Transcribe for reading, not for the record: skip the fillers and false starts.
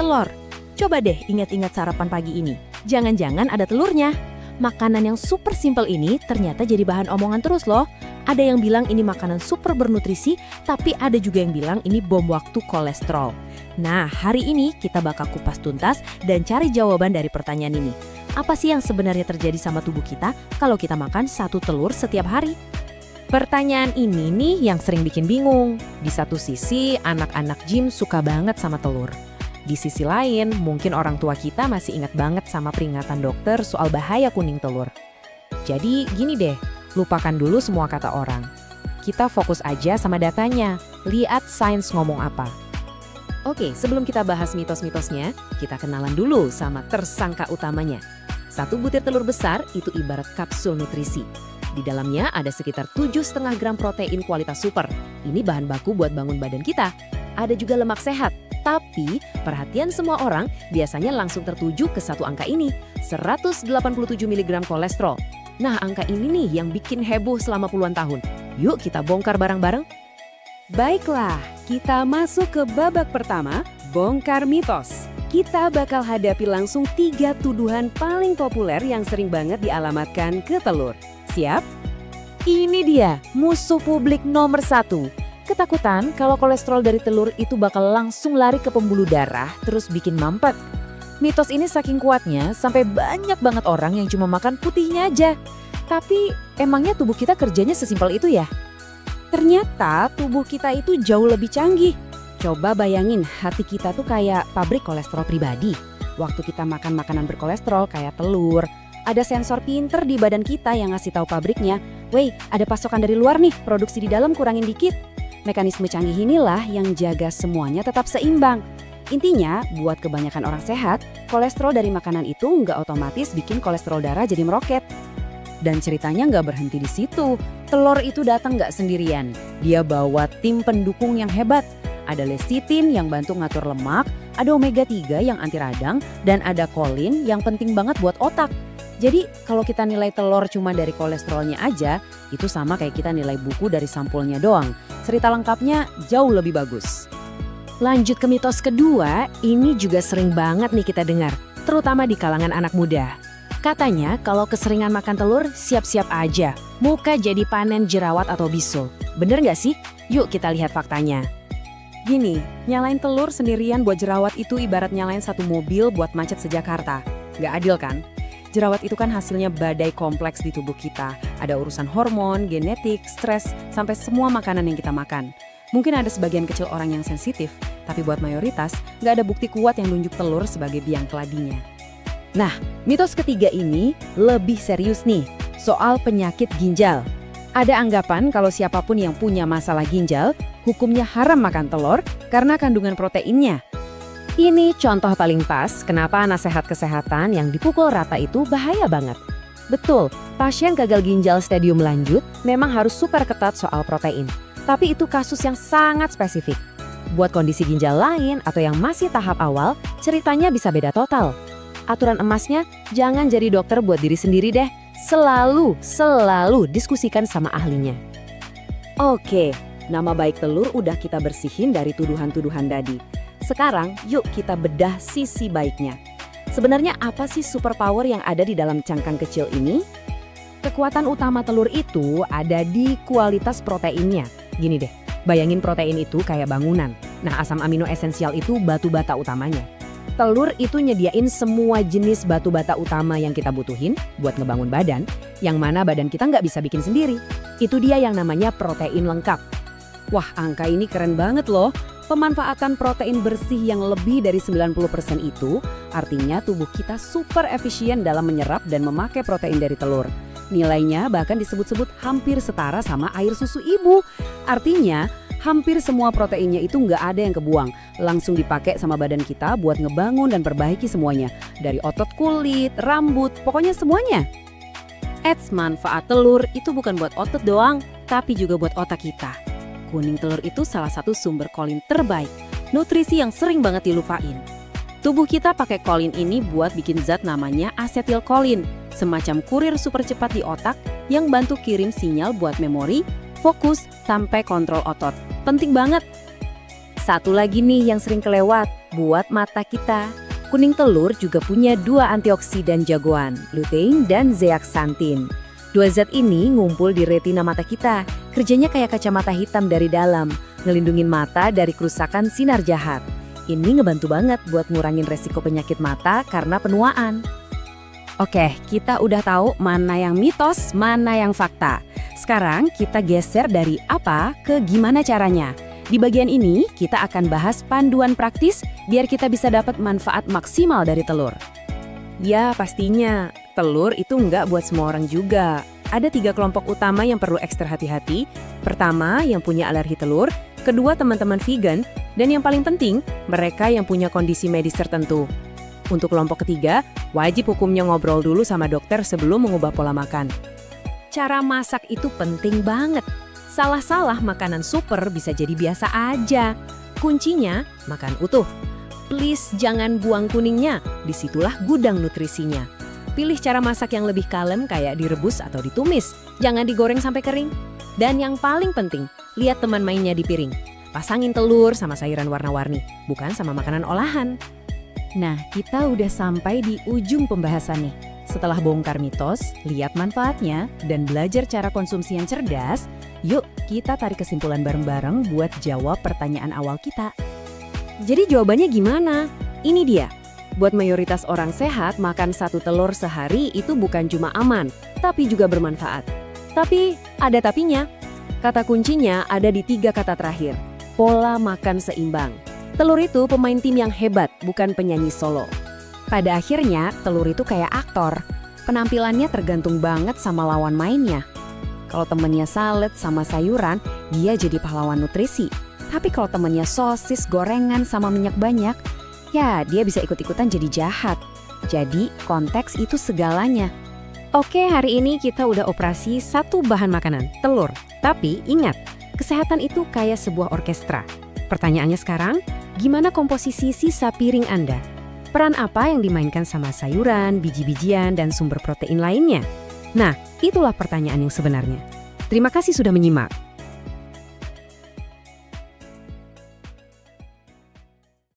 telur. Coba deh ingat-ingat sarapan pagi ini. Jangan-jangan ada telurnya. Makanan yang super simple ini ternyata jadi bahan omongan terus loh. Ada yang bilang ini makanan super bernutrisi, tapi ada juga yang bilang ini bom waktu kolesterol. Nah, hari ini kita bakal kupas tuntas dan cari jawaban dari pertanyaan ini. Apa sih yang sebenarnya terjadi sama tubuh kita kalau kita makan satu telur setiap hari? Pertanyaan ini nih yang sering bikin bingung. Di satu sisi, anak-anak gym suka banget sama telur. Di sisi lain, mungkin orang tua kita masih ingat banget sama peringatan dokter soal bahaya kuning telur. Jadi gini deh, lupakan dulu semua kata orang. Kita fokus aja sama datanya, lihat sains ngomong apa. Oke, sebelum kita bahas mitos-mitosnya, kita kenalan dulu sama tersangka utamanya. Satu butir telur besar itu ibarat kapsul nutrisi. Di dalamnya ada sekitar 7,5 gram protein kualitas super. Ini bahan baku buat bangun badan kita. Ada juga lemak sehat. Tapi perhatian semua orang biasanya langsung tertuju ke satu angka ini, 187 mg kolesterol. Nah, angka ini nih yang bikin heboh selama puluhan tahun. Yuk kita bongkar bareng-bareng. Baiklah, kita masuk ke babak pertama, bongkar mitos. Kita bakal hadapi langsung 3 tuduhan paling populer yang sering banget dialamatkan ke telur. Siap? Ini dia, musuh publik nomor 1. Ketakutan kalau kolesterol dari telur itu bakal langsung lari ke pembuluh darah terus bikin mampet. Mitos ini saking kuatnya sampai banyak banget orang yang cuma makan putihnya aja. Tapi emangnya tubuh kita kerjanya sesimpel itu ya? Ternyata tubuh kita itu jauh lebih canggih. Coba bayangin hati kita tuh kayak pabrik kolesterol pribadi. Waktu kita makan makanan berkolesterol kayak telur, ada sensor pinter di badan kita yang ngasih tahu pabriknya, "Wey, ada pasokan dari luar nih, produksi di dalam kurangin dikit." Mekanisme canggih inilah yang jaga semuanya tetap seimbang. Intinya, buat kebanyakan orang sehat, kolesterol dari makanan itu nggak otomatis bikin kolesterol darah jadi meroket. Dan ceritanya nggak berhenti di situ. Telur itu datang nggak sendirian. Dia bawa tim pendukung yang hebat. Ada lecithin yang bantu ngatur lemak, ada omega 3 yang anti radang, dan ada kolin yang penting banget buat otak. Jadi kalau kita nilai telur cuma dari kolesterolnya aja, itu sama kayak kita nilai buku dari sampulnya doang. Cerita lengkapnya jauh lebih bagus. Lanjut ke mitos kedua, ini juga sering banget nih kita dengar, terutama di kalangan anak muda. Katanya kalau keseringan makan telur, siap-siap aja, muka jadi panen jerawat atau bisul. Bener nggak sih? Yuk kita lihat faktanya. Gini, nyalain telur sendirian buat jerawat itu ibarat nyalain satu mobil buat macet sejakarta. Nggak adil kan? Jerawat itu kan hasilnya badai kompleks di tubuh kita. Ada urusan hormon, genetik, stres, sampai semua makanan yang kita makan. Mungkin ada sebagian kecil orang yang sensitif, tapi buat mayoritas nggak ada bukti kuat yang nunjuk telur sebagai biang keladinya. Nah, mitos ketiga ini lebih serius nih, soal penyakit ginjal. Ada anggapan kalau siapapun yang punya masalah ginjal, hukumnya haram makan telur karena kandungan proteinnya. Ini contoh paling pas kenapa nasihat kesehatan yang dipukul rata itu bahaya banget. Betul, pasien gagal ginjal stadium lanjut memang harus super ketat soal protein. Tapi itu kasus yang sangat spesifik. Buat kondisi ginjal lain atau yang masih tahap awal, ceritanya bisa beda total. Aturan emasnya, jangan jadi dokter buat diri sendiri deh. Selalu diskusikan sama ahlinya. Oke, nama baik telur udah kita bersihin dari tuduhan-tuduhan tadi. Sekarang yuk kita bedah sisi baiknya. Sebenarnya apa sih superpower yang ada di dalam cangkang kecil ini? Kekuatan utama telur itu ada di kualitas proteinnya. Gini deh, bayangin protein itu kayak bangunan. Nah, asam amino esensial itu batu bata utamanya. Telur itu nyediain semua jenis batu bata utama yang kita butuhin buat ngebangun badan, yang mana badan kita nggak bisa bikin sendiri. Itu dia yang namanya protein lengkap. Wah, angka ini keren banget loh. Pemanfaatan protein bersih yang lebih dari 90% itu artinya tubuh kita super efisien dalam menyerap dan memakai protein dari telur. Nilainya bahkan disebut-sebut hampir setara sama air susu ibu. Artinya hampir semua proteinnya itu nggak ada yang kebuang. Langsung dipakai sama badan kita buat ngebangun dan perbaiki semuanya. Dari otot kulit, rambut, pokoknya semuanya. Manfaat telur itu bukan buat otot doang, tapi juga buat otak kita. Kuning telur itu salah satu sumber kolin terbaik, nutrisi yang sering banget dilupain. Tubuh kita pakai kolin ini buat bikin zat namanya asetilkolin, semacam kurir super cepat di otak yang bantu kirim sinyal buat memori, fokus, sampai kontrol otot. Penting banget. Satu lagi nih yang sering kelewat, buat mata kita. Kuning telur juga punya 2 antioksidan jagoan, lutein dan zeaxanthin. 2 zat ini ngumpul di retina mata kita. Kerjanya kayak kacamata hitam dari dalam, ngelindungin mata dari kerusakan sinar jahat. Ini ngebantu banget buat ngurangin resiko penyakit mata karena penuaan. Oke, kita udah tahu mana yang mitos, mana yang fakta. Sekarang kita geser dari apa ke gimana caranya. Di bagian ini kita akan bahas panduan praktis biar kita bisa dapat manfaat maksimal dari telur. Ya, pastinya. Telur itu nggak buat semua orang juga. Ada 3 kelompok utama yang perlu ekstra hati-hati. Pertama, yang punya alergi telur. Kedua, teman-teman vegan. Dan yang paling penting, mereka yang punya kondisi medis tertentu. Untuk kelompok ketiga, wajib hukumnya ngobrol dulu sama dokter sebelum mengubah pola makan. Cara masak itu penting banget. Salah-salah makanan super bisa jadi biasa aja. Kuncinya, makan utuh. Please jangan buang kuningnya, disitulah gudang nutrisinya. Pilih cara masak yang lebih kalem kayak direbus atau ditumis. Jangan digoreng sampai kering. Dan yang paling penting, lihat teman mainnya di piring. Pasangin telur sama sayuran warna-warni, bukan sama makanan olahan. Nah, kita udah sampai di ujung pembahasan nih. Setelah bongkar mitos, lihat manfaatnya, dan belajar cara konsumsi yang cerdas, yuk kita tarik kesimpulan bareng-bareng buat jawab pertanyaan awal kita. Jadi jawabannya gimana? Ini dia. Buat mayoritas orang sehat, makan 1 telur sehari itu bukan cuma aman, tapi juga bermanfaat. Tapi, ada tapinya. Kata kuncinya ada di 3 kata terakhir. Pola makan seimbang. Telur itu pemain tim yang hebat, bukan penyanyi solo. Pada akhirnya, telur itu kayak aktor. Penampilannya tergantung banget sama lawan mainnya. Kalau temennya salad sama sayuran, dia jadi pahlawan nutrisi. Tapi kalau temennya sosis, gorengan, sama minyak banyak, ya dia bisa ikut-ikutan jadi jahat. Jadi, konteks itu segalanya. Oke, hari ini kita udah operasi 1 bahan makanan, telur. Tapi ingat, kesehatan itu kayak sebuah orkestra. Pertanyaannya sekarang, gimana komposisi sisa piring Anda? Peran apa yang dimainkan sama sayuran, biji-bijian, dan sumber protein lainnya? Nah, itulah pertanyaan yang sebenarnya. Terima kasih sudah menyimak.